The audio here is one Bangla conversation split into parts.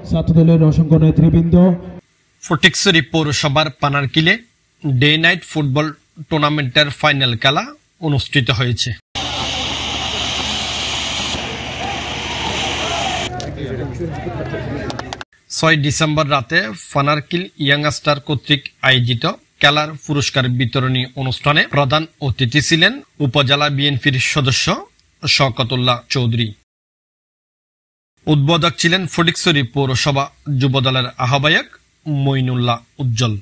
ছাত্রদলের অসংখ্য নেতৃবৃন্দ। ফটিকছড়ি পৌরসভার পানারকিলে ডে নাইট ফুটবল টুর্নামেন্টের ফাইনাল খেলা অনুষ্ঠিত হয়েছে। 6 ডিসেম্বর রাতে পানারকিল ইয়াংস্টার কর্তৃক আয়োজিত খেলার পুরস্কার বিতরণী অনুষ্ঠানে প্রধান অতিথি ছিলেন উপজেলা বিএনপির সদস্য শওকতুল্লাহ চৌধুরী। উদ্বোধক ছিলেন ফটিকছড়ি পৌরসভা যুবদলের আহ্বায়ক মঈনুল্লাহ উজ্জ্বল।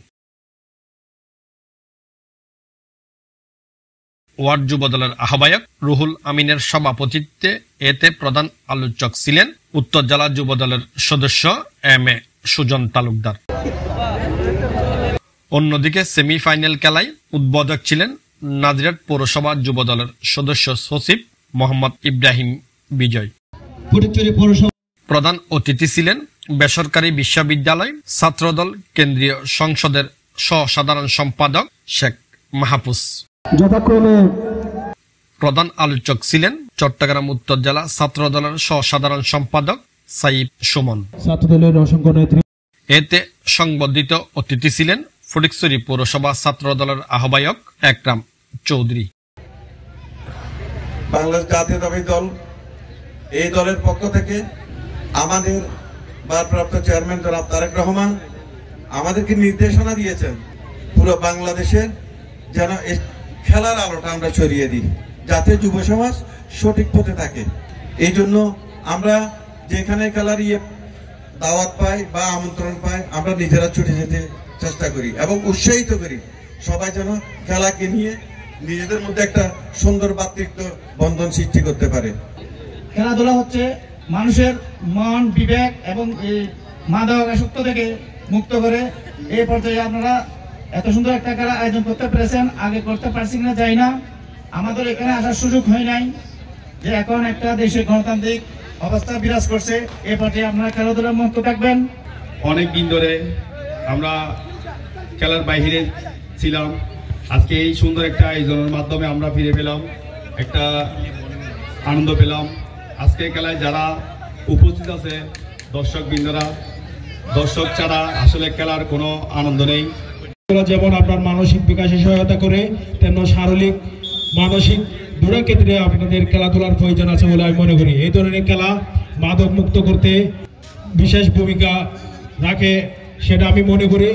ওয়ার্ড যুবদলের আহ্বায়ক রুহুল আমিনের সভাপতিত্বে এতে প্রধান আলোচক ছিলেন উত্তর জেলা যুবদলের সদস্য এম এ সুজন তালুকদার। অন্যদিকে সেমিফাইনাল খেলায় উদ্বোধক ছিলেন নাজিরহাট পৌরসভা যুবদলের সদস্য সচিব মোহাম্মদ ইব্রাহিম বিজয়। প্রধান অতিথি ছিলেন বেসরকারি বিশ্ববিদ্যালয় ছাত্রদল কেন্দ্রীয় সংসদের সহ-সাধারণ সম্পাদক শেখ মাহফুজ। প্রধান আলোচক ছিলেন চট্টগ্রাম উত্তর জেলা ছাত্রদলের সহ-সাধারণ সম্পাদক সাইব সুমন। এতে সংবর্ধিত অতিথি ছিলেন ফটিকছড়ি পৌরসভা ছাত্রদলের আহ্বায়ক একরাম চৌধুরী। বাংলাদেশ জাতীয়তাবাদী দল এই দলের পক্ষ থেকে আমাদের ভারপ্রাপ্ত চেয়ারম্যান জনাব তারেক রহমান আমাদেরকে নির্দেশনা দিয়েছেন পুরো বাংলাদেশের যেন খেলার আলোটা আমরা ছড়িয়ে দিই, যাতে যুব সমাজ সঠিক পথে থাকে। এই জন্য আমরা যেখানে খেলার দাওয়াত পাই বা আমন্ত্রণ পাই, আমরা নিজেরা ছুটে যেতে চেষ্টা করি এবং উৎসাহিত করি সবাই যেন খেলাকে নিয়ে নিজেদের মধ্যে একটা সুন্দর ভ্রাতৃত্ব বন্ধন সৃষ্টি করতে পারে। খেলাধুলা হচ্ছে মানুষের মন, বিবেক এবং মাদকাসক্ত থেকে মুক্ত করে। এই পর্যায়ে আপনারা এত সুন্দর একটা খেলা আয়োজন করতে পেরেছেন, আগে করতে পারছি কিনা যাই না, আমাদের এখানে আসার সুযোগ হয় নাই। যে এখন একটা দেশে গণতান্ত্রিক অবস্থা বিরাজ করছে, এই পর্যায়ে আপনারা খেলাধুলার মুক্ত থাকবেন। অনেক দিন ধরে আমরা খেলার বাইরে ছিলাম, আজকে এই সুন্দর একটা আয়োজনের মাধ্যমে আমরা ফিরে পেলাম, একটা আনন্দ পেলাম। আজকে খেলায় যারা উপস্থিত আছে দর্শক বৃন্দরা, দর্শক ছাড়া আসলে খেলার কোনো আনন্দ নেই। যেমন আপনার মানসিক বিকাশে সহায়তা করে, তেমন শারীরিক মানসিক দুটো ক্ষেত্রে আপনাদের খেলাধুলার প্রয়োজন আছে বলে আমি মনে করি। এই ধরনের খেলা মাদক মুক্ত করতে বিশেষ ভূমিকা রাখে, সেটা আমি মনে করি।